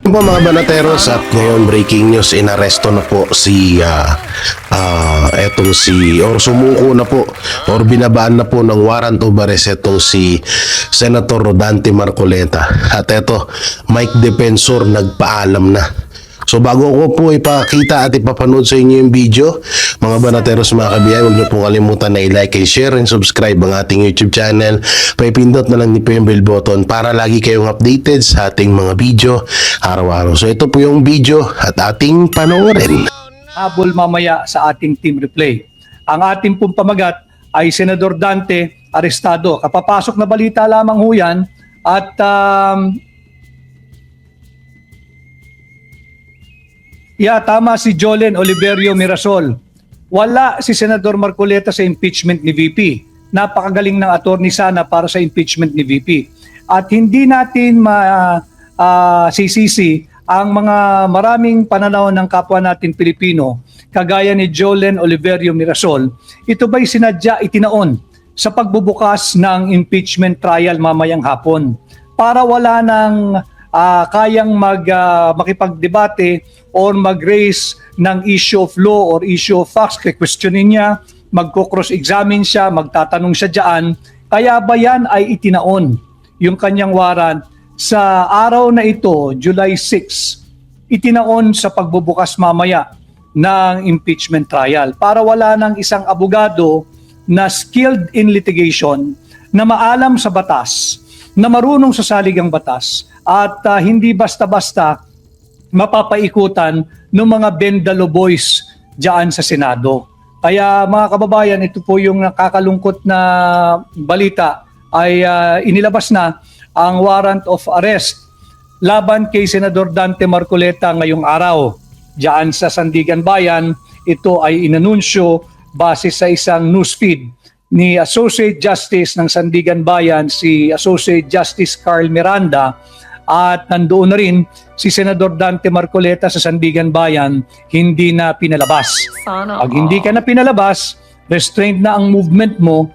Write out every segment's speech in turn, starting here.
Po mga banateros, at ngayon breaking news, inaresto na po si sumuko na po or binabaan na po ng warrant of arrest etong si Senator Rodante Marcoleta. At eto, Mike Defensor nagpaalam na. So bago ko po ipakita at ipapanood sa inyo yung video, mga banateros, mga kabiyahe, huwag niyo pong kalimutan na i-like, i-share, and subscribe ang ating YouTube channel. Paipindot na lang niyo po yung bell button para lagi kayong updated sa ating mga video araw-araw. So ito po yung video at ating panoorin. Habol mamaya sa ating team replay. Ang ating pong pamagat ay Senador Dante arestado. Kapapasok na balita lamang ho yan at tama si Jolen Oliverio Mirasol. Wala si Senador Marcoleta sa impeachment ni VP. Napakagaling ng attorney sana para sa impeachment ni VP. At hindi natin sisisi ang mga maraming pananaw ng kapwa natin Pilipino, kagaya ni Jolen Oliverio Mirasol. Ito ba'y sinadya itinaon sa pagbubukas ng impeachment trial mamayang hapon para wala ng kayang makipagdebate or mag-raise ng issue of law or issue of facts, questionin niya, magko-cross-examine siya, magtatanong siya dyan. Kaya ba yan ay itinaon yung kanyang warrant sa araw na ito, July 6, itinaon sa pagbubukas mamaya ng impeachment trial para wala ng isang abogado na skilled in litigation, na maalam sa batas, na marunong sa saligang batas, at hindi basta-basta mapapaikutan ng mga Bendalo boys diyan sa Senado. Kaya mga kababayan, ito po yung nakakalungkot na balita ay inilabas na ang warrant of arrest laban kay Senador Dante Marcoleta ngayong araw. Diyan sa Sandigan Bayan, ito ay inanunsyo base sa isang newsfeed ni Associate Justice ng Sandigan Bayan, si Associate Justice Carl Miranda, at nandoon na rin si Senador Dante Marcoleta sa Sandigan Bayan, hindi na pinalabas. Pag hindi ka na pinalabas, restrained na ang movement mo,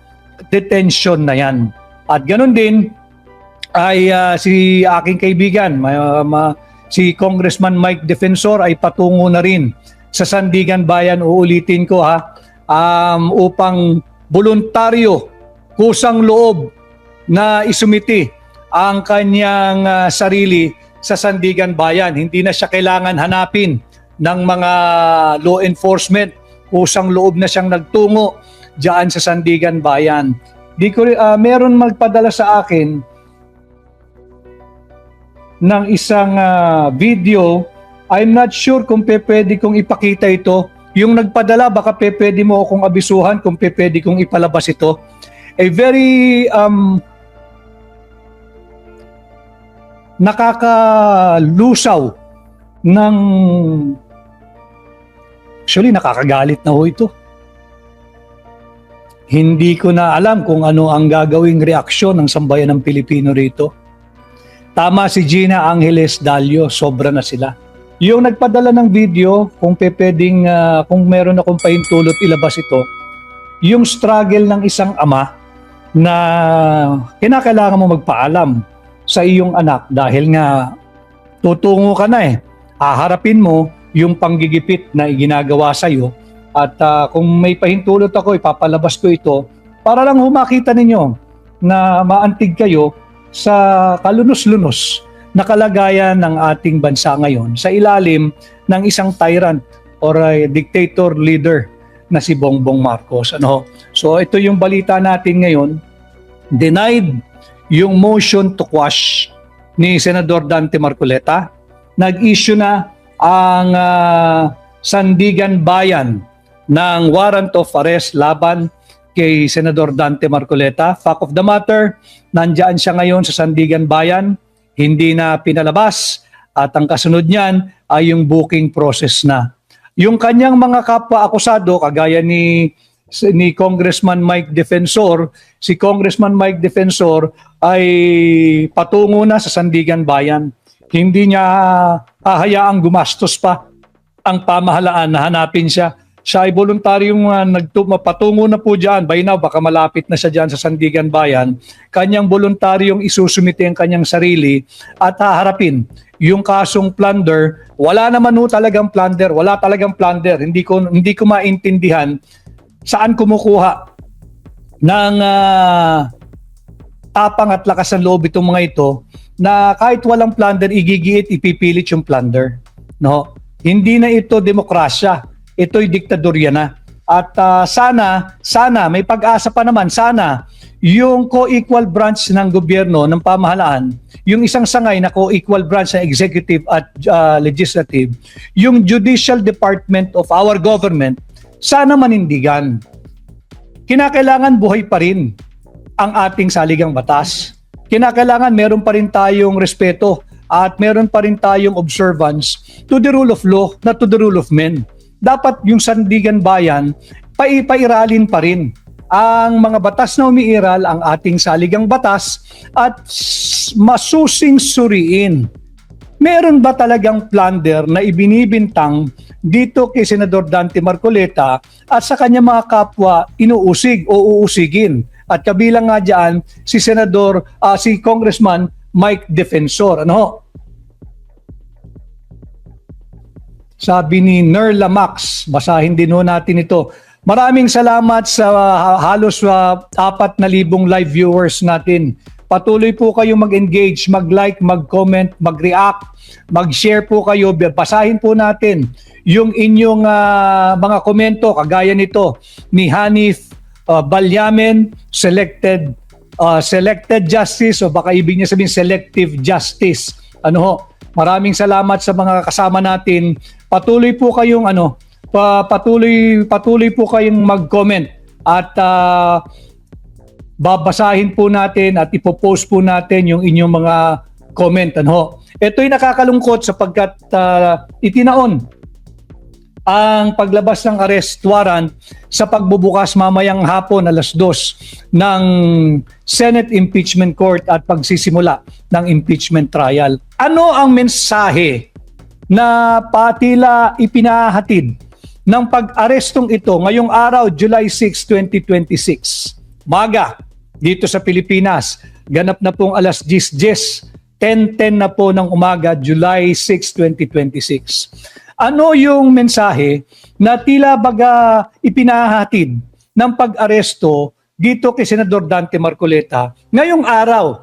detention na yan. At ganun din ay si aking kaibigan, si Congressman Mike Defensor ay patungo na rin sa Sandigan Bayan, uulitin ko upang voluntaryo, kusang loob na isumiti ang kanyang sarili sa Sandigan Bayan. Hindi na siya kailangan hanapin ng mga law enforcement. Kusang loob na siyang nagtungo diyan sa Sandigan Bayan. Meron magpadala sa akin ng isang video. I'm not sure kung pwede kong ipakita ito. Yung nagpadala, baka pwede mo akong abisuhan kung pwede kong ipalabas ito. A very nakakalusaw ng, actually nakakagalit na ho ito. Hindi ko na alam kung ano ang gagawing reaksyon ng sambayan ng Pilipino rito. Tama si Gina Angeles Dalio, sobra na sila. Yung nagpadala ng video, kung pwedeng, kung meron akong pahintulot ilabas ito, yung struggle ng isang ama na kinakailangan mo magpaalam sa iyong anak dahil nga tutungo ka na haharapin mo yung panggigipit na ginagawa sa iyo. At kung may pahintulot ako, ipapalabas ko ito para lang humakita ninyo na maantig kayo sa kalunos-lunos na kalagayan ng ating bansa ngayon sa ilalim ng isang tyrant or a dictator leader na si Bongbong Marcos. So ito yung balita natin ngayon. Denied yung motion to quash ni Senador Dante Marcoleta. Nag-issue na ang Sandigan Bayan ng warrant of arrest laban kay Senador Dante Marcoleta. Fact of the matter, nandiyan siya ngayon sa Sandigan Bayan, hindi na pinalabas, at ang kasunod niyan ay yung booking process na. Yung kanyang mga kapwa-akusado, kagaya ni Congressman Mike Defensor, si Congressman Mike Defensor ay patungo na sa Sandigan Bayan. Hindi niya hahayaang gumastos pa ang pamahalaan na hanapin siya. Siya ay voluntaryong patungo na po dyan. By now, baka malapit na siya dyan sa Sandigan Bayan. Kanyang voluntaryong isusumite ang kanyang sarili at haharapin yung kasong plunder, wala naman ho talagang plunder, wala talagang plunder. Hindi ko maintindihan saan kumukuha ng tapang at lakas ng loob itong mga ito na kahit walang plunder, igigiit, ipipilit yung plunder. No? Hindi na ito demokrasya. Ito'y diktadorya na. At sana, may pag-asa pa naman, sana yung co-equal branch ng gobyerno, ng pamahalaan, yung isang sangay na co-equal branch ng executive at legislative, yung judicial department of our government, sana manindigan. Kinakailangan buhay pa rin ang ating saligang batas. Kinakailangan meron pa rin tayong respeto at meron pa rin tayong observance to the rule of law, not to the rule of men. Dapat yung sandigan bayan, pairalin pa rin ang mga batas na umiiral, ang ating saligang batas, at masusing suriin. Meron ba talagang plunder na ibinibintang dito kay Senador Dante Marcoleta at sa kanya mga kapwa inuusig o uusigin? At kabilang nga dyan si si Congressman Mike Defensor. Ano? Sabi ni Nerla Max, basahin din ho natin ito. Maraming salamat sa halos 4,000 live viewers natin. Patuloy po kayong mag-engage, mag-like, mag-comment, mag-react, mag-share po kayo. Basahin po natin yung inyong mga komento kagaya nito ni Hanif Balyamen, selected justice, o baka ibig niya sabihin selective justice. Ano ho? Maraming salamat sa mga kasama natin. Patuloy po kayong patuloy po kayong mag-comment at babasahin po natin at ipopost po natin yung inyong mga comment. Ano? Ito'y nakakalungkot sapagkat itinaon ang paglabas ng arrest warrant sa pagbubukas mamayang hapon 2:00 ng Senate Impeachment Court at pagsisimula ng impeachment trial. Ano ang mensahe na patila ipinahatid ng pag-arestong ito ngayong araw, July 6, 2026? Maga, dito sa Pilipinas, ganap na pong 10:10, 10:10 na po ng umaga, July 6, 2026. Ano yung mensahe na tila baga ipinahatid ng pag-aresto dito kay Senador Dante Marcoleta ngayong araw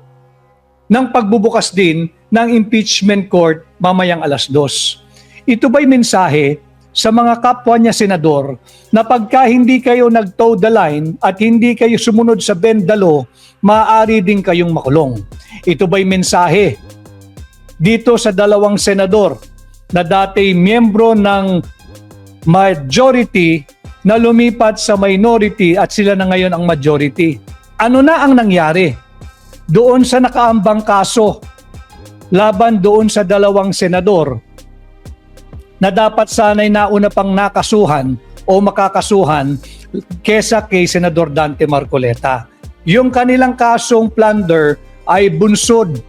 ng pagbubukas din ng impeachment court mamayang 2:00? Ito ba'y mensahe sa mga kapwa niya senador na pagka hindi kayo nag-toe the line at hindi kayo sumunod sa bend the law, maaari din kayong makulong? Ito ba'y mensahe dito sa dalawang senador na dati miyembro ng majority na lumipat sa minority at sila na ngayon ang majority? Ano na ang nangyari doon sa nakaambang kaso laban doon sa dalawang senador na dapat sana'y nauna pang nakasuhan o makakasuhan kesa kay Senador Dante Marcoleta? Yung kanilang kasong plunder ay bunsod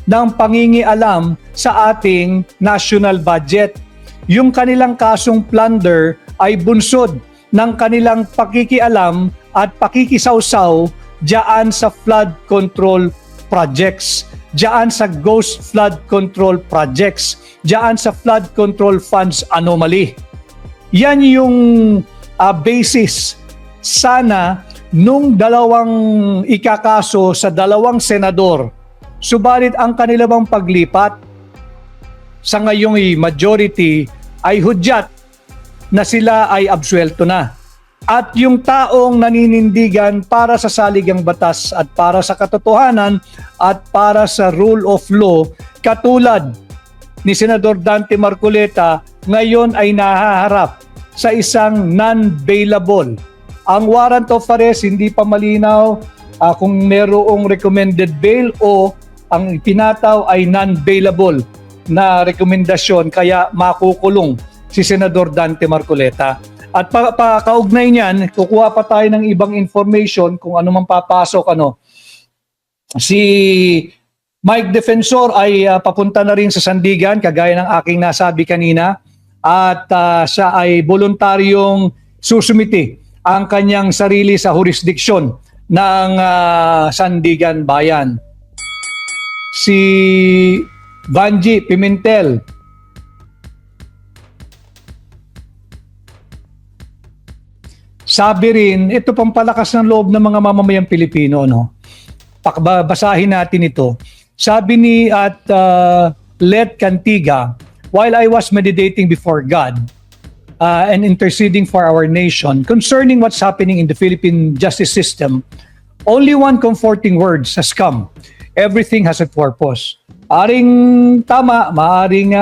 ng pangingialam sa ating national budget. Yung kanilang kasong plunder ay bunsod ng kanilang pakikialam at pakikisawsaw diyan sa flood control projects, diyan sa ghost flood control projects, diyan sa flood control funds anomaly. Yan yung basis sana nung dalawang ikakaso sa dalawang senador. Subalit ang kanilang paglipat sa ngayong majority ay hudyat na sila ay absuelto na. At yung taong naninindigan para sa saligang batas at para sa katotohanan at para sa rule of law, katulad ni Senador Dante Marcoleta, ngayon ay nahaharap sa isang non-bailable. Ang warrant of arrest hindi pa malinaw kung merong recommended bail o ang pinataw ay non-bailable na rekomendasyon, kaya makukulong si Senador Dante Marcoleta. At kaugnay niyan, kukuha pa tayo ng ibang information kung ano man papasok. Si Mike Defensor ay papunta na rin sa Sandigan, kagaya ng aking nasabi kanina, at siya ay voluntaryong susumiti ang kanyang sarili sa jurisdiksyon ng Sandigan Bayan. Si Vanji Pimentel. Sabi rin, ito pang palakas ng loob ng mga mamamayang Pilipino, no? Basahin natin ito. Sabi ni Let Cantiga, while I was meditating before God and interceding for our nation concerning what's happening in the Philippine justice system, only one comforting words has come. Everything has a purpose. Aring tama, maaring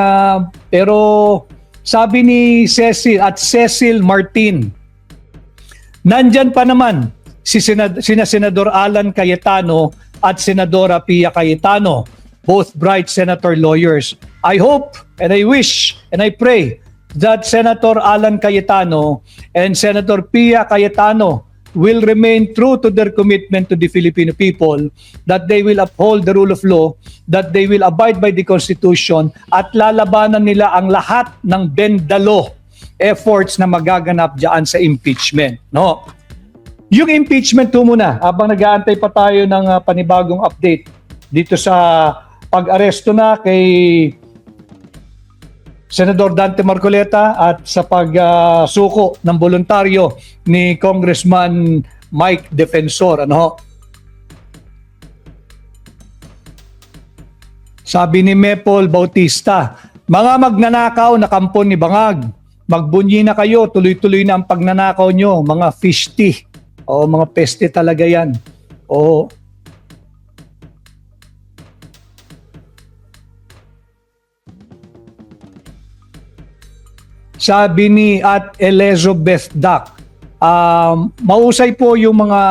pero sabi ni Cecil Martin, nandyan pa naman sina Senador Alan Cayetano at Senadora Pia Cayetano, both bright senator lawyers. I hope and I wish and I pray that Senator Alan Cayetano and Senator Pia Cayetano will remain true to their commitment to the Filipino people, that they will uphold the rule of law, that they will abide by the Constitution, at lalabanan nila ang lahat ng bendalo efforts na magaganap diyan sa impeachment, no? Yung impeachment muna, habang nag-aantay pa tayo ng panibagong update dito sa pag-aresto na kay Senador Dante Marcoleta at sa pagsuko ng voluntaryo ni Congressman Mike Defensor, ano? Sabi ni Mepol Bautista, mga magnanakaw na kampon ni Bangag, magbunyi na kayo, tuloy-tuloy na ang pagnanakaw nyo, mga fishty. O mga peste talaga yan. O sabi ni Elizabeth Duck, mausay po yung mga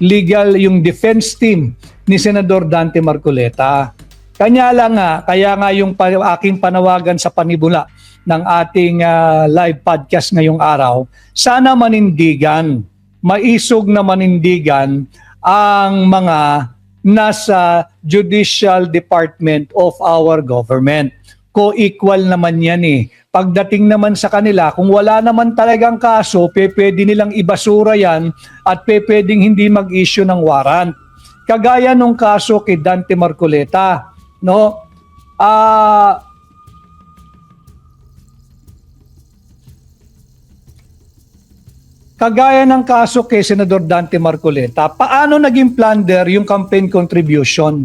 legal, yung defense team ni Senador Dante Marcoleta. Kaya nga yung aking panawagan sa panibula ng ating live podcast ngayong araw, sana manindigan, maisog na manindigan ang mga nasa Judicial Department of our government. Co-equal naman yan eh. Pagdating naman sa kanila, kung wala naman talagang kaso, pwede nilang ibasura yan at pwedeng hindi mag-issue ng warrant. Kagaya nung kaso kay Dante Marcoleta, no? Kagaya ng kaso kay Senador Dante Marcoleta, paano naging plunder yung campaign contribution?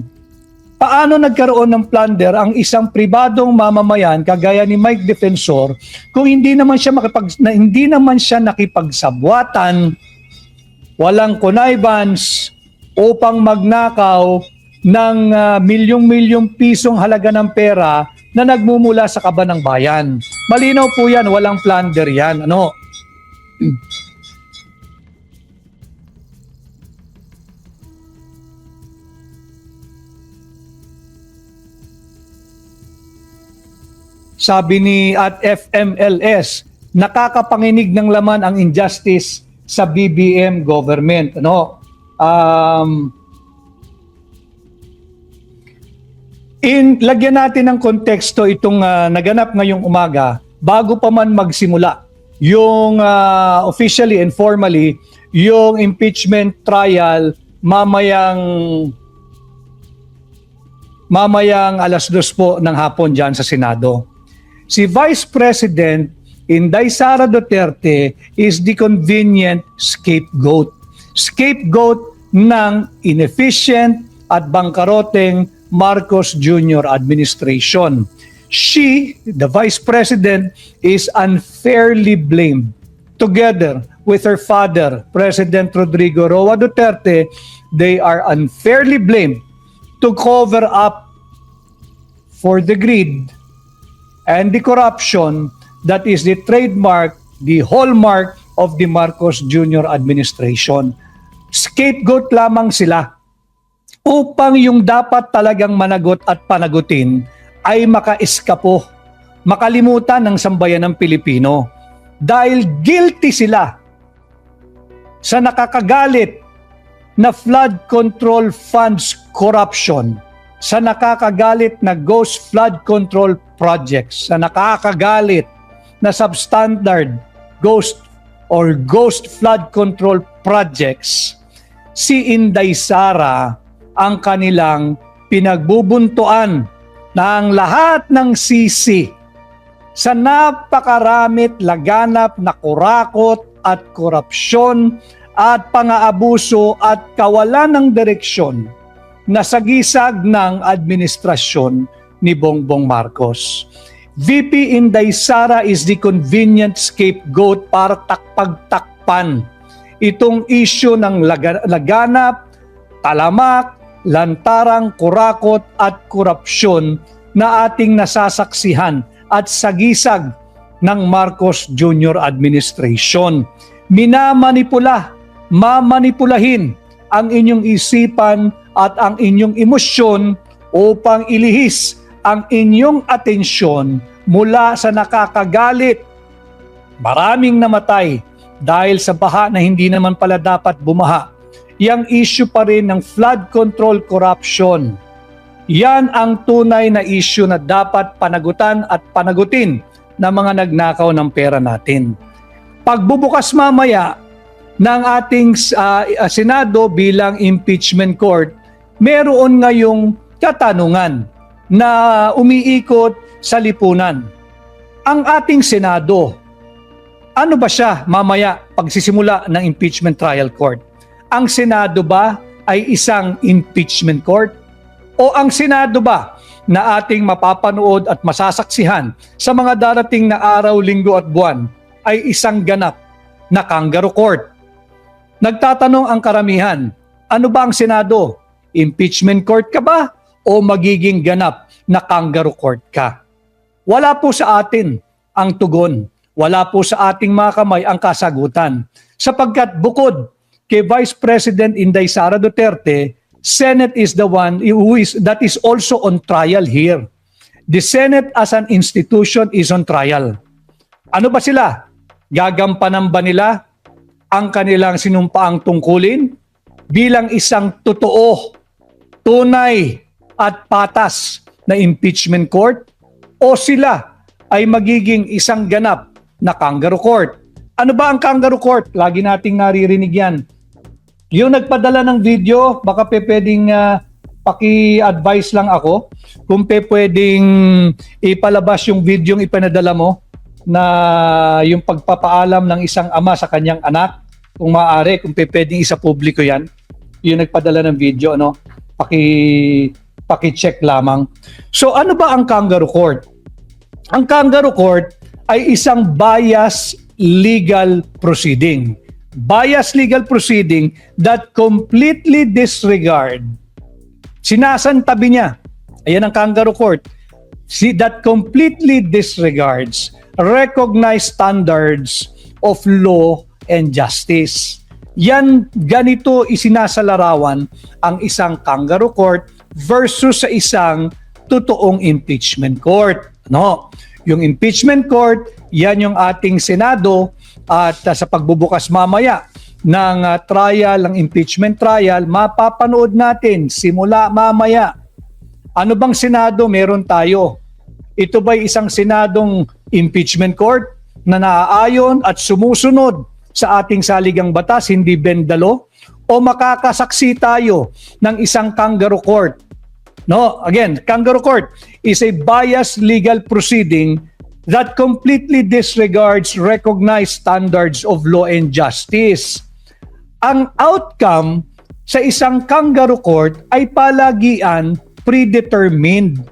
Paano nagkaroon ng plunder ang isang pribadong mamamayan kagaya ni Mike Defensor kung hindi naman siya nakipagsabwatan, walang connivance upang magnakaw ng milyong-milyong pisong halaga ng pera na nagmumula sa kaban ng bayan. Malinaw po yan, walang plunder yan. Ano? Sabi ni FMLS, nakakapanginig ng laman ang injustice sa BBM government. Ano? Lagyan natin ng konteksto itong naganap ngayong umaga bago pa man magsimula yung officially and formally yung impeachment trial mamayang 2:00 po ng hapon dyan sa Senado. Si Vice President Inday Sara Duterte is the convenient scapegoat. Scapegoat ng inefficient at bangkaroteng Marcos Jr. administration. She, the Vice President, is unfairly blamed. Together with her father, President Rodrigo Roa Duterte, they are unfairly blamed to cover up for the greed and the corruption that is the trademark, the hallmark of the Marcos Jr. administration. Scapegoat lamang sila upang yung dapat talagang managot at panagutin ay makaiskapo, makalimutan ng sambayan ng Pilipino dahil guilty sila sa nakakagalit na flood control funds corruption, sa nakakagalit na ghost flood control projects, sa nakakagalit na substandard ghost flood control projects. Si Inday Sara ang kanilang pinagbubuntuan na ang lahat ng sisi sa napakaramit laganap na kurakot at korupsyon at pang-aabuso at kawalan ng direksyon na sagisag ng administrasyon ni Bongbong Marcos. VP Inday Sara is the convenient scapegoat para takpag-takpan itong isyu ng laganap, talamak, lantarang kurakot at korupsyon na ating nasasaksihan at sagisag ng Marcos Jr. administration. Mamanipulahin ang inyong isipan at ang inyong emosyon upang ilihis ang inyong atensyon mula sa nakakagalit. Maraming namatay dahil sa baha na hindi naman pala dapat bumaha. Yang issue pa rin ng flood control corruption. Yan ang tunay na issue na dapat panagutan at panagutin ng mga nagnakaw ng pera natin. Pagbubukas mamaya ng ating Senado bilang impeachment court, meron ngayong katanungan na umiikot sa lipunan. Ang ating Senado, ano ba siya mamaya pagsisimula ng impeachment trial court? Ang Senado ba ay isang impeachment court? O ang Senado ba na ating mapapanood at masasaksihan sa mga darating na araw, linggo at buwan ay isang ganap na kangaroo court? Nagtatanong ang karamihan, ano ba ang Senado? Impeachment court ka ba o magiging ganap na kangaroo court ka? Wala po sa atin ang tugon. Wala po sa ating mga kamay ang kasagutan. Sapagkat bukod kay Vice President Inday Sara Duterte, Senate is the one that is also on trial here. The Senate as an institution is on trial. Ano ba sila? Gagampanan ba nila ang kanilang sinumpaang tungkulin bilang isang totoo, tunay at patas na impeachment court? O sila ay magiging isang ganap na kangaroo court? Ano ba ang kangaroo court? Lagi nating naririnig yan. Yung nagpadala ng video, baka pwedeng paki-advise lang ako kung pwedeng ipalabas yung video yung ipanadala mo na yung pagpapaalam ng isang ama sa kanyang anak. Kung maaari, kung pwedeng isa publiko yan. Yung nagpadala ng video, ano? Paki-check lamang. So ano ba ang kangaroo court? Ang kangaroo court ay isang bias legal proceeding. Bias legal proceeding that completely disregard. Sinasantabi niya. Ayan ang kangaroo court. That completely disregards recognized standards of law and justice. Yan, ganito isinasalarawan ang isang kangaroo court versus sa isang totoong impeachment court. No? Yung impeachment court, yan yung ating Senado at sa pagbubukas mamaya ng trial, ng impeachment trial, mapapanood natin simula mamaya. Ano bang Senado meron tayo? Ito ba'y isang Senadong impeachment court na naaayon at sumusunod sa ating saligang batas, hindi bendalo? O makakasaksi tayo ng isang kangaroo court? No, again, kangaroo court is a biased legal proceeding that completely disregards recognized standards of law and justice. Ang outcome sa isang kangaroo court ay palagian predetermined.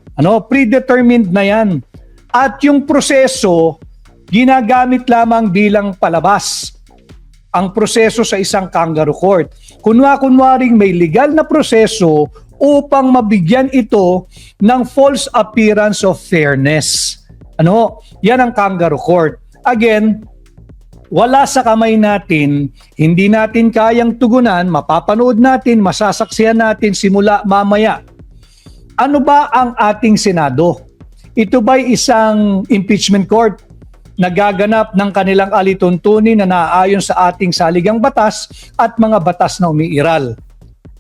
Predetermined na yan. At yung proseso, ginagamit lamang bilang palabas. Ang proseso sa isang kangaroo court. Kunwaring may legal na proseso upang mabigyan ito ng false appearance of fairness. Yan ang kangaroo court. Again, wala sa kamay natin, hindi natin kayang tugunan, mapapanood natin, masasaksihan natin simula mamaya. Ano ba ang ating Senado? Ito ba'y isang impeachment court na gaganap ng kanilang alituntunin na naaayon sa ating saligang batas at mga batas na umiiral?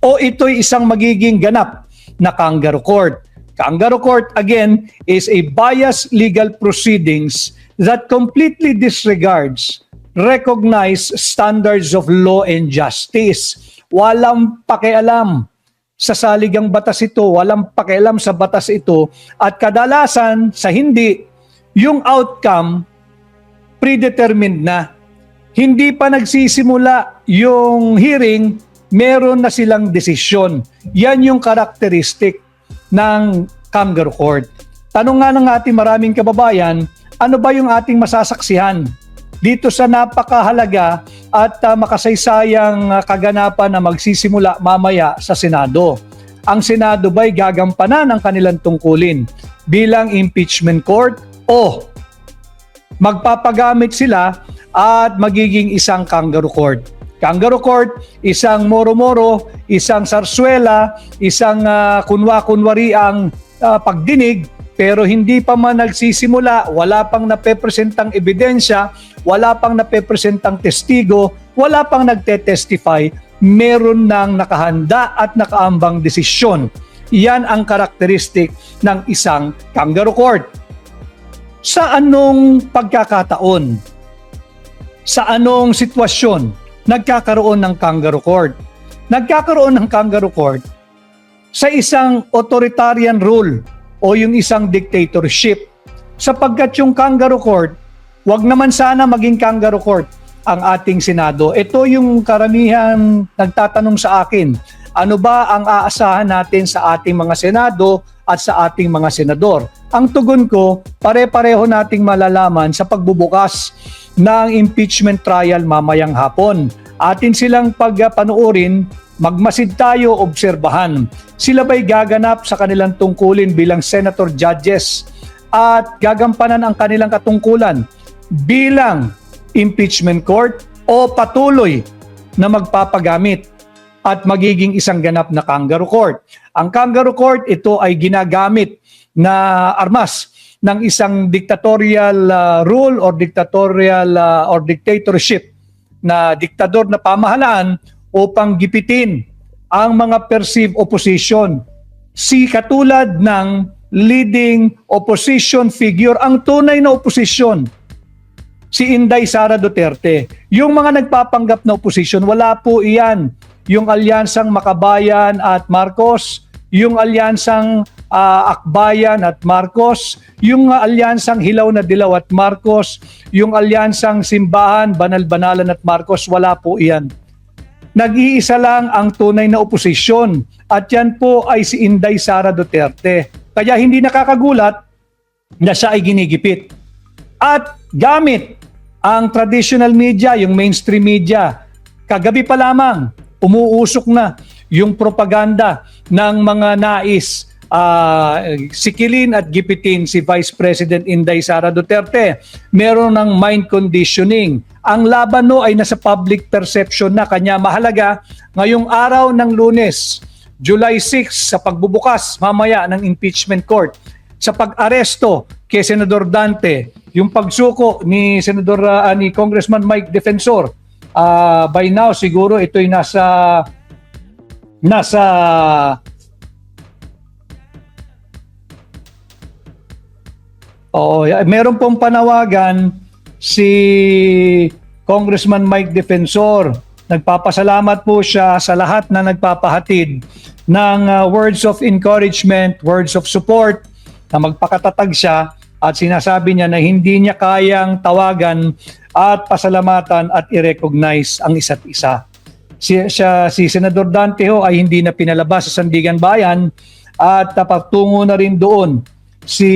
O ito'y isang magiging ganap na kangaroo court? Kangaroo court, again, is a biased legal proceedings that completely disregards recognized standards of law and justice. Walang pakialam sa saligang batas ito, walang pakialam sa batas ito, at kadalasan sa hindi, yung outcome predetermined na. Hindi pa nagsisimula yung hearing, meron na silang desisyon. Yan yung karakteristik ng kangaroo court. Tanong nga ng ating maraming kababayan, ano ba yung ating masasaksihan dito sa napakahalaga at makasaysayang kaganapan na magsisimula mamaya sa Senado? Ang Senado ba'y gagampanan ang kanilang tungkulin bilang impeachment court o magpapagamit sila at magiging isang kangaroo court? Kangaroo court, isang moro-moro, isang sarsuela, isang kunwa-kunwari ang pagdinig, pero hindi pa man nagsisimula, wala pang napepresentang ebidensya, wala pang napepresentang testigo, wala pang nagte-testify, meron nang nakahanda at nakaambang desisyon. Iyan ang karakteristik ng isang kangaroo court. Sa anong pagkakataon? Sa anong sitwasyon nagkakaroon ng kangaroo court? Nagkakaroon ng kangaroo court sa isang authoritarian rule o yung isang dictatorship. Sapagkat yung kangaroo court, wag naman sana maging kangaroo court ang ating Senado. Ito yung karamihan nagtatanong sa akin, ano ba ang aasahan natin sa ating mga Senado at sa ating mga senador? Ang tugon ko, pare-pareho nating malalaman sa pagbubukas ng impeachment trial mamayang hapon. Atin silang pagpanuorin, magmasid tayo, obserbahan. Sila ba'y gaganap sa kanilang tungkulin bilang senator judges at gagampanan ang kanilang katungkulan bilang impeachment court o patuloy na magpapagamit at magiging isang ganap na kangaroo court? Ang kangaroo court, ito ay ginagamit na armas ng isang dictatorial rule or dictatorial or dictatorship na diktador na pamahalaan upang gipitin ang mga perceived opposition. Katulad ng leading opposition figure, ang tunay na opposition, si Inday Sara Duterte. Yung mga nagpapanggap na opposition, wala po iyan. Yung alyansang Makabayan at Marcos, yung alyansang Akbayan at Marcos, yung alyansang Hilaw na Dilaw at Marcos, yung alyansang Simbahan, Banal-Banalan at Marcos, wala po iyan. Nag-iisa lang ang tunay na oposisyon at yan po ay si Inday Sara Duterte. Kaya hindi nakakagulat na siya ay ginigipit. At gamit ang traditional media, yung mainstream media, kagabi pa lamang, umuusok na yung propaganda ng mga nais sikilin at gipitin si Vice President Inday Sara Duterte. Meron ng mind conditioning. Ang laban no ay nasa public perception na, kanya mahalaga ngayong araw ng Lunes, July 6, sa pagbubukas mamaya ng impeachment court, sa pag-aresto kay Senador Dante, yung pagsuko ni ni Congressman Mike Defensor. By now siguro ito'y nasa meron pong panawagan si Congressman Mike Defensor. Nagpapasalamat po siya sa lahat na nagpapahatid ng words of encouragement, words of support, na magpakatatag siya at sinasabi niya na hindi niya kayang tawagan at pasalamatan at i-recognize ang isa't isa. Si Senador Dante ho ay hindi na pinalabas sa Sandigan Bayan at patungo na rin doon si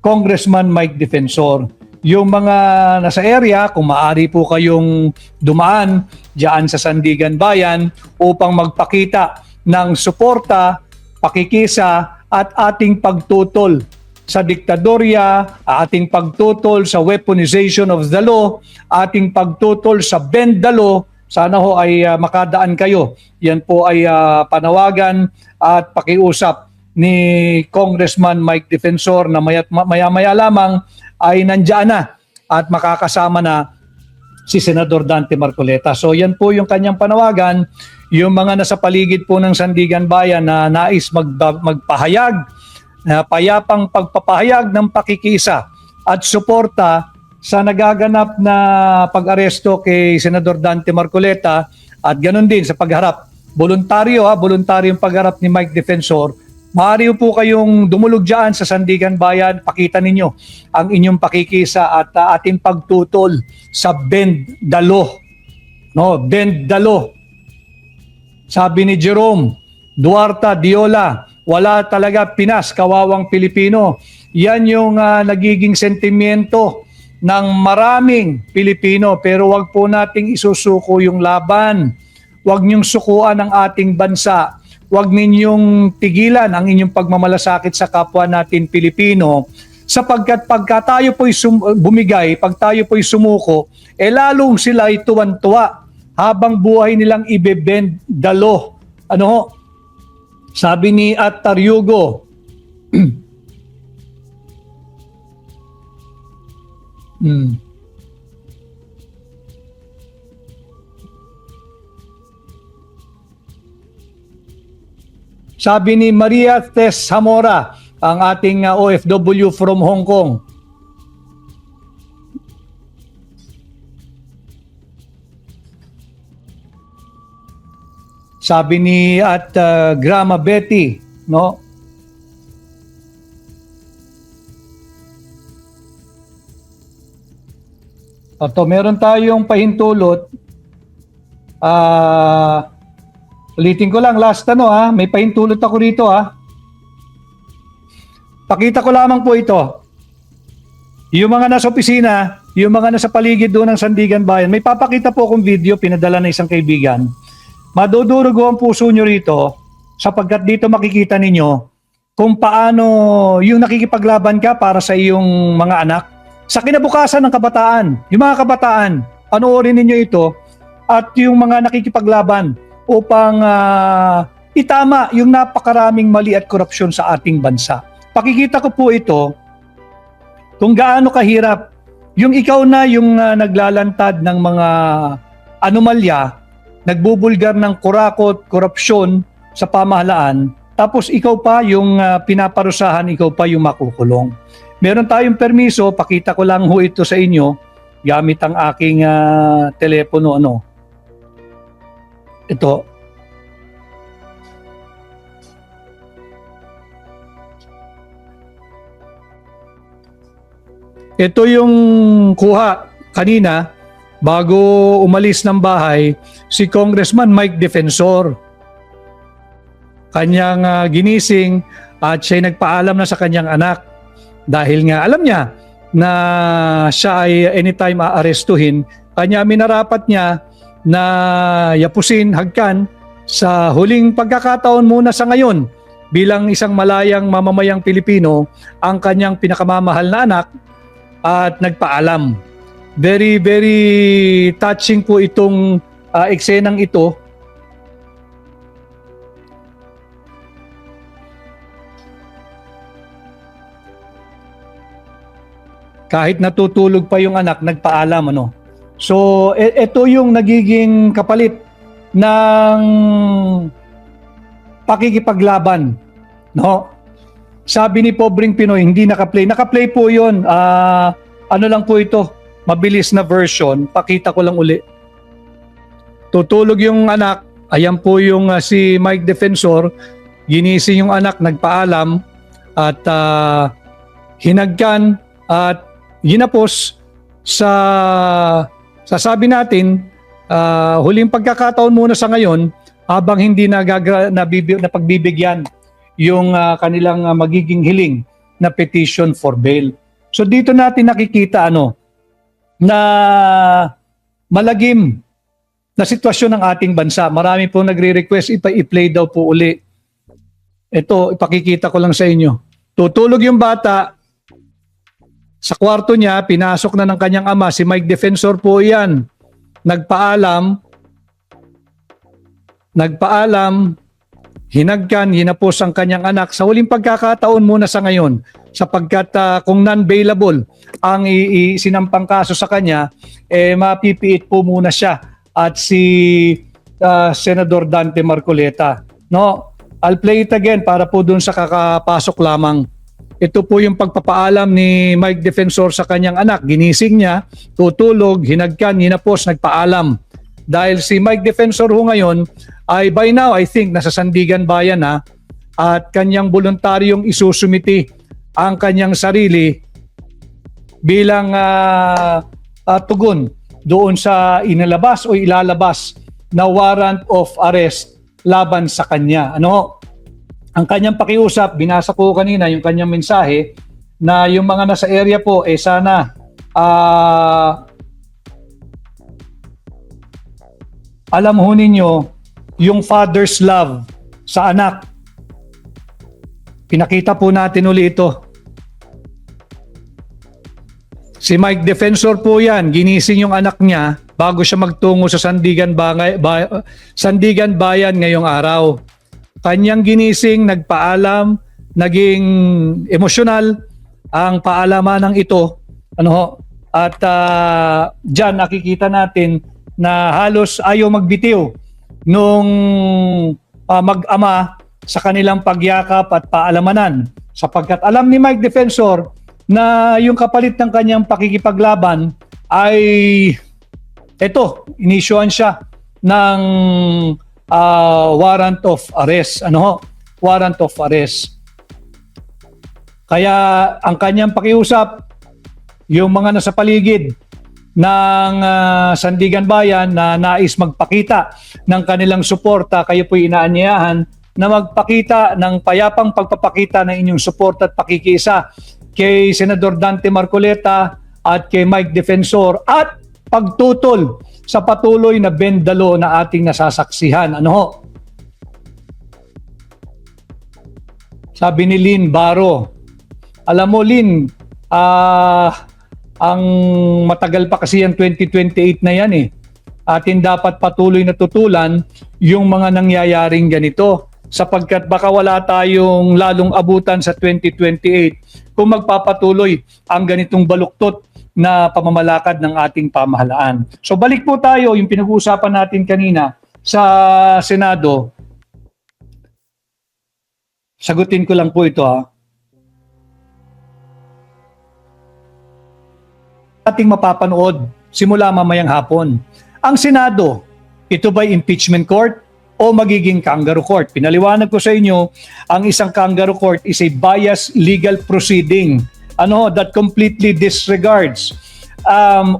Congressman Mike Defensor. Yung mga nasa area, kung maaari po kayong dumaan diyan sa Sandigan Bayan upang magpakita ng suporta, pakikisa at ating pagtutol sa diktadorya, ating pagtutol sa weaponization of the law, ating pagtutol sa bend the law. Sana ho ay makadaan kayo. Yan po ay panawagan at pakiusap ni Congressman Mike Defensor na maya-maya lamang ay nandiyan na at makakasama na si Senador Dante Marcoleta. So yan po yung kanyang panawagan. Yung mga nasa paligid po ng Sandigan Bayan na nais magpahayag, na payapang pagpapahayag ng pakikisa at suporta sa nagaganap na pag-aresto kay Senador Dante Marcoleta at ganoon din sa pagharap voluntaryo voluntaryong pagharap ni Mike Defensor. Maaari po kayong dumulog dyan sa Sandigan Bayan, pakita ninyo ang inyong pakikisa at ating pagtutol sa Bend Dalo. No, Bend Dalo. Sabi ni Jerome Duarta Diola, wala talaga Pinas, kawawang Pilipino. Yan yung nagiging sentimiento ng maraming Pilipino, pero wag po nating isusuko yung laban. Wag niyong sukuan ang ating bansa. Wag ninyong tigilan ang inyong pagmamalasakit sa kapwa natin Pilipino, sapagkat pagka tayo po'y bumigay, pag tayo po'y sumuko, lalong sila ay tuwan-tuwa habang buhay nilang ibebend dalo. Ano ho? Sabi ni Ataryugo, Sabi ni Maria Tess Zamora, ang ating OFW from Hong Kong. Sabi ni Grama Betty, no? Ito, meron tayong pahintulot. Ulitin ko lang, last may pahintulot ako rito Pakita ko lamang po ito. Yung mga nasa opisina, yung mga nasa paligid doon ng Sandigan Bayan, may papakita po akong video, pinadala na isang kaibigan. Madudurog ang puso nyo rito, sapagkat dito makikita ninyo kung paano yung nakikipaglaban ka para sa iyong mga anak. Sa kinabukasan ng kabataan, yung mga kabataan, panoorin ninyo ito, at yung mga nakikipaglaban upang itama yung napakaraming mali at korupsyon sa ating bansa. Pakikita ko po ito kung gaano kahirap yung ikaw na yung naglalantad ng mga anomalya, nagbubulgar ng kurakot, korupsyon sa pamahalaan, tapos ikaw pa yung pinaparusahan, ikaw pa yung makukulong. Meron tayong permiso, pakita ko lang ho ito sa inyo gamit ang aking telepono. Ito. Ito yung kuha kanina bago umalis ng bahay si Congressman Mike Defensor. Kanyang ginising at siya nagpaalam na sa kanyang anak dahil nga alam niya na siya ay anytime aarestuhin. Kanya minarapat niya na yapusin, hagkan sa huling pagkakataon muna sa ngayon bilang isang malayang mamamayang Pilipino ang kanyang pinakamamahal na anak at nagpaalam. Very, very touching po itong eksenang ito. Kahit natutulog pa yung anak, nagpaalam. So, ito yung nagiging kapalit ng pakikipaglaban. No? Sabi ni Pobreng Pinoy, hindi nakaplay. Nakaplay po yun. Ano lang po ito? Mabilis na version. Pakita ko lang uli. Tutulog yung anak. Ayan po yung si Mike Defensor. Ginising yung anak, nagpaalam. At hinagkan at ginapos sa sasabi natin, huling pagkakataon muna sa ngayon habang hindi napagbibigyan yung kanilang magiging hiling na petition for bail. So dito natin nakikita na malagim na sitwasyon ng ating bansa. Marami po nagre-request i-play daw po uli. Ito, ipakikita ko lang sa inyo. Tutulog yung bata. Sa kwarto niya, pinasok na ng kanyang ama, si Mike Defensor po yan. Nagpaalam, hinagkan, hinapos ang kanyang anak sa huling pagkakataon muna sa ngayon, sapagkat kung non-bailable ang sinampang kaso sa kanya, mapipiit po muna siya at si Senador Dante Marcoleta. No? I'll play it again para po dun sa kakapasok lamang. Ito po yung pagpapaalam ni Mike Defensor sa kanyang anak. Ginising niya, tutulog, hinagkan, hinapos, nagpaalam. Dahil si Mike Defensor ho ngayon ay by now I think nasa Sandigan Bayan na at kanyang voluntaryong isusumiti ang kanyang sarili bilang tugon doon sa inilabas o ilalabas na warrant of arrest laban sa kanya. Ano? Ang kanyang pakiusap, binasa ko kanina yung kanyang mensahe na yung mga nasa area po sana alam ho ninyo yung father's love sa anak. Pinakita po natin uli ito. Si Mike Defensor po yan, ginising yung anak niya bago siya magtungo sa Sandigan Bayan ngayong araw. Kanyang ginising, nagpaalam, naging emosyonal ang paalaman ng ito. At dyan nakikita natin na halos ayaw magbitiw nung mag-ama sa kanilang pagyakap at paalamanan. Sapagkat alam ni Mike Defensor na yung kapalit ng kanyang pakikipaglaban ay inisyuhan siya ng warrant of arrest. Warrant of arrest. Kaya ang kanyang pakiusap, yung mga nasa paligid ng Sandigan Bayan na nais magpakita ng kanilang suporta, kayo po'y inaanyayahan na magpakita ng payapang pagpapakita ng inyong suporta at pakikiisa kay Senador Dante Marcoleta at kay Mike Defensor at pagtutol sa patuloy na bendalo na ating nasasaksihan. Sabi ni Lynn Baro, alam mo Lynn, ang matagal pa kasi yung 2028 na yan Atin dapat patuloy na tutulan yung mga nangyayaring ganito sapagkat baka wala tayong lalong abutan sa 2028 kung magpapatuloy ang ganitong baluktot na pamamalakad ng ating pamahalaan. So balik po tayo yung pinag-uusapan natin kanina sa Senado. Sagutin ko lang po ito ating mapapanood simula mamayang hapon. Ang Senado, ito ba'y impeachment court o magiging kangaroo court? Pinaliwanag ko sa inyo, ang isang kangaroo court is a biased legal proceeding that completely disregards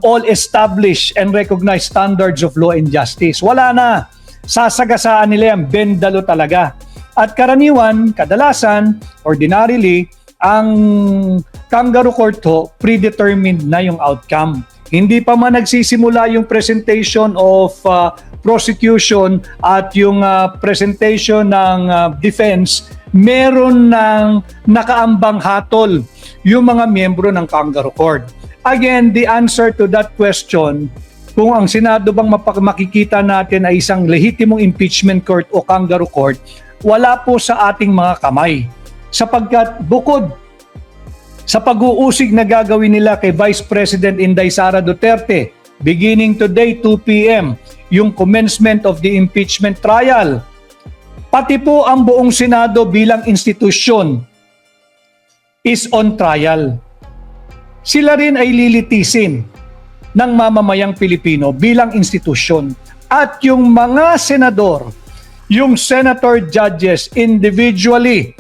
all established and recognized standards of law and justice. Wala na. Sasagasaan nila yan. Bendalo talaga. At karaniwan, kadalasan, ordinarily, ang kangaroo court predetermined na yung outcome. Hindi pa man nagsisimula yung presentation of prosecution at yung presentation ng defense, meron ng nakaambang hatol yung mga miyembro ng kangaroo court. Again, the answer to that question, kung ang Senado bang makikita natin ay isang lehitimong impeachment court o kangaroo court, wala po sa ating mga kamay. Sapagkat bukod sa pag-uusig na gagawin nila kay Vice President Inday Sara Duterte, beginning today 2 p.m., yung commencement of the impeachment trial, pati po ang buong Senado bilang institusyon is on trial. Sila rin ay lilitisin ng mamamayang Pilipino bilang institusyon. At yung mga senador, yung senator judges individually,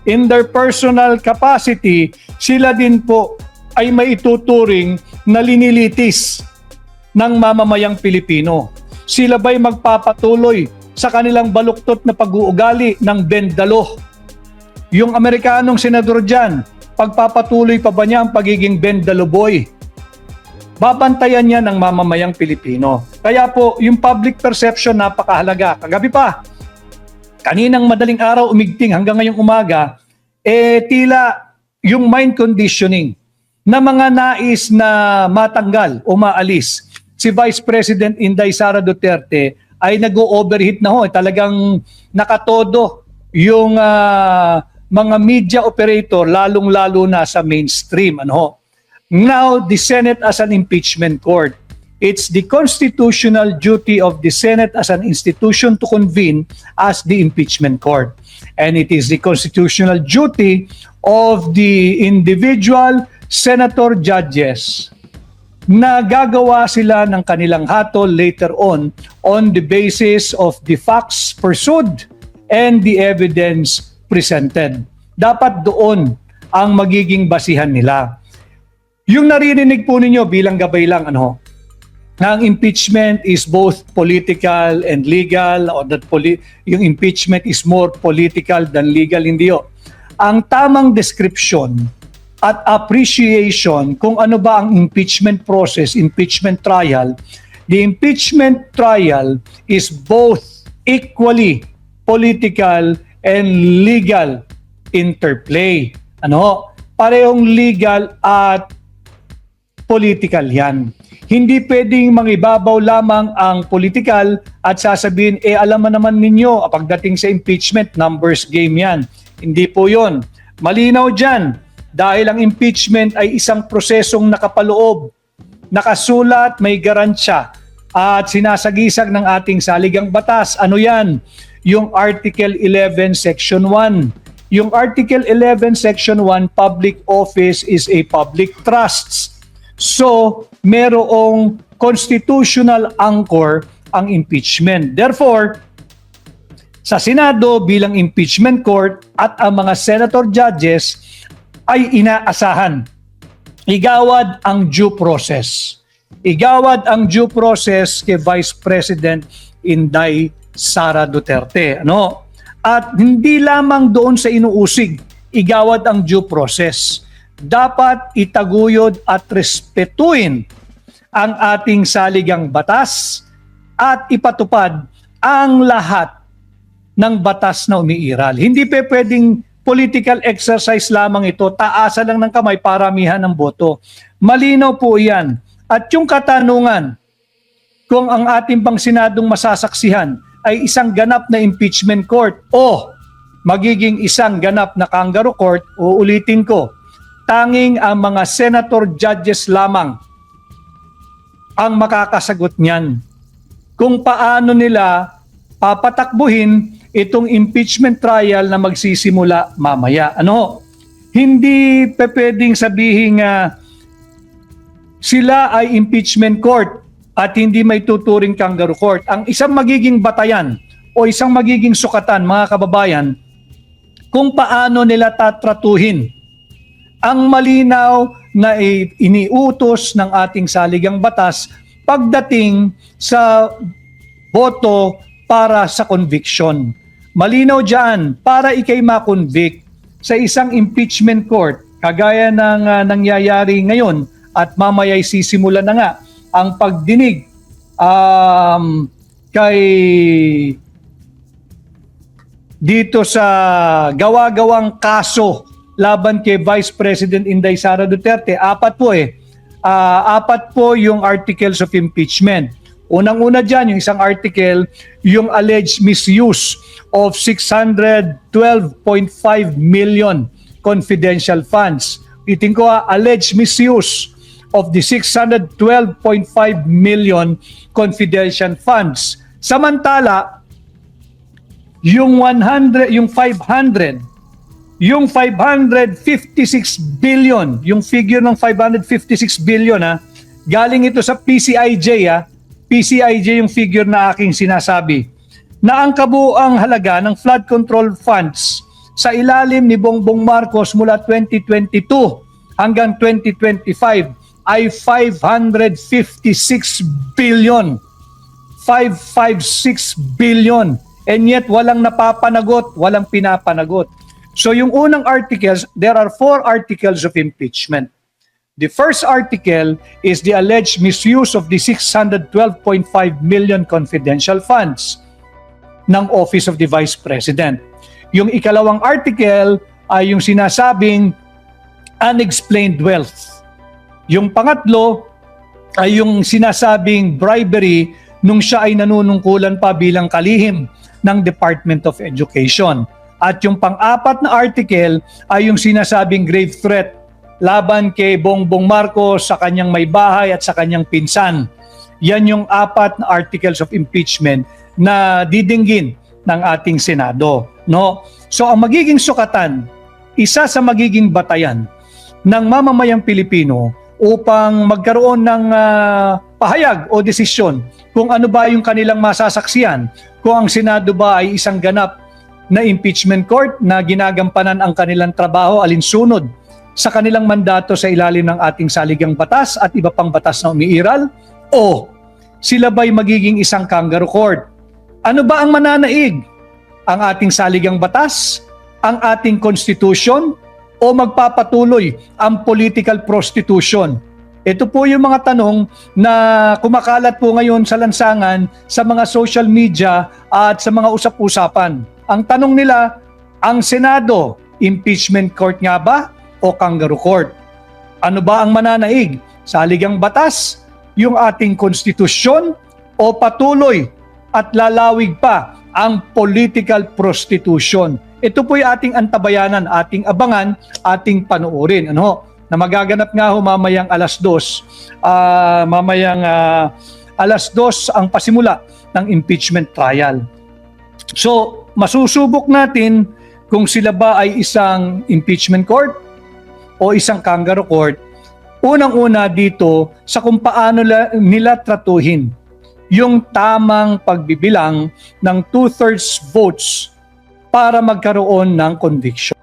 in their personal capacity, sila din po ay maituturing na linilitis ng mamamayang Pilipino. Sila ba'y magpapatuloy sa kanilang baluktot na pag-uugali ng bendalo? Yung Amerikanong senador dyan, pagpapatuloy pa ba niya ang pagiging bendalo boy? Babantayan niya ng mamamayang Pilipino. Kaya po, yung public perception napakahalaga. Kagabi pa, kaninang madaling araw umigting hanggang ngayong umaga, tila yung mind conditioning na mga nais na matanggal o maalis si Vice President Inday Sara Duterte ay nag-overheat na talagang nakatodo yung mga media operator lalong-lalo na sa mainstream. Now, the Senate as an impeachment court. It's the constitutional duty of the Senate as an institution to convene as the impeachment court. And it is the constitutional duty of the individual senator judges na gagawa sila ng kanilang hatol later on the basis of the facts pursued and the evidence presented. Dapat doon ang magiging basihan nila. Yung naririnig po ninyo bilang gabay lang, na ang impeachment is both political and legal, or that yung impeachment is more political than legal, hindi yun. Ang tamang description at appreciation kung ano ba ang impeachment process, impeachment trial, the impeachment trial is both equally political and legal interplay. Parehong legal at political yan. Hindi pwedeng mangibabaw lamang ang political at sasabihin, alam mo naman ninyo, pagdating sa impeachment, numbers game yan. Hindi po yun. Malinaw dyan. Dahil ang impeachment ay isang prosesong nakapaloob, nakasulat, may garansya, at sinasagisag ng ating saligang batas. Ano yan? Yung Article 11, Section 1. Yung Article 11, Section 1, public office is a public trust. So, merong constitutional anchor ang impeachment. Therefore, sa Senado bilang impeachment court at ang mga senator judges ay inaasahan. Igawad ang due process. Igawad ang due process kay Vice President Inday Sara Duterte. At hindi lamang doon sa inuusig, igawad ang due process. Dapat itaguyod at respetuin ang ating saligang batas at ipatupad ang lahat ng batas na umiiral. Hindi pwedeng political exercise lamang ito, taasan lang ng kamay, paramihan ng boto. Malinaw po yan. At yung katanungan, kung ang ating pang Senadong masasaksihan ay isang ganap na impeachment court o magiging isang ganap na kangaroo court, uulitin ko, tanging ang mga senator judges lamang ang makakasagot niyan. Kung paano nila papatakbuhin itong impeachment trial na magsisimula mamaya. Hindi pwedeng sabihin sila ay impeachment court at hindi may tuturing kangaroo court. Ang isang magiging batayan o isang magiging sukatan, mga kababayan, kung paano nila tatratuhin ang malinaw na iniutos ng ating saligang batas pagdating sa boto para sa conviction. Malinaw dyan, para ikay makonvict sa isang impeachment court, kagaya ng nangyayari ngayon at mamaya'y sisimula na nga ang pagdinig kay dito sa gawa-gawang kaso laban kay Vice President Inday Sara Duterte. Apat po yung articles of impeachment. Unang-una dyan, yung isang article, yung alleged misuse of 612.5 million confidential funds. Itin ko alleged misuse of the 612.5 million confidential funds. Samantala, yung 556 billion, yung figure ng 556 billion galing ito sa PCIJ PCIJ yung figure na aking sinasabi, na ang kabuuang halaga ng flood control funds sa ilalim ni Bongbong Marcos mula 2022 hanggang 2025 ay 556 billion. 556 billion. And yet walang napapanagot, walang pinapanagot. So yung unang articles, there are 4 articles of impeachment. The first article is the alleged misuse of the 612.5 million confidential funds ng Office of the Vice President. Yung ikalawang article ay yung sinasabing unexplained wealth. Yung pangatlo ay yung sinasabing bribery nung siya ay nanunungkulan pa bilang kalihim ng Department of Education. At yung pang-apat na article ay yung sinasabing grave threat laban kay Bongbong Marcos sa kanyang may bahay at sa kanyang pinsan. Yan yung 4 na articles of impeachment na didinggin ng ating Senado. So ang magiging sukatan, isa sa magiging batayan ng mamamayang Pilipino upang magkaroon ng pahayag o desisyon kung ano ba yung kanilang masasaksiyan, kung ang Senado ba ay isang ganap na impeachment court na ginagampanan ang kanilang trabaho alinsunod sa kanilang mandato sa ilalim ng ating saligang batas at iba pang batas na umiiral, o sila ba'y magiging isang kangaroo court? Ano ba ang mananaig? Ang ating saligang batas, ang ating constitution, o magpapatuloy ang political prostitution? Ito po yung mga tanong na kumakalat po ngayon sa lansangan, sa mga social media at sa mga usap-usapan. Ang tanong nila, ang Senado, impeachment court nga ba o kangaroo court? Ano ba ang mananaig? Saligang batas, yung ating konstitusyon, o patuloy at lalawig pa ang political prostitution? Ito po yung ating antabayanan, ating abangan, ating panuorin. Ano? Na magaganap nga ho mamayang alas 2, alas 2 ang pasimula ng impeachment trial. So, masusubok natin kung sila ba ay isang impeachment court o isang kangaroo court. Unang-una dito sa kung paano nila tratuhin yung tamang pagbibilang ng 2/3 votes para magkaroon ng conviction.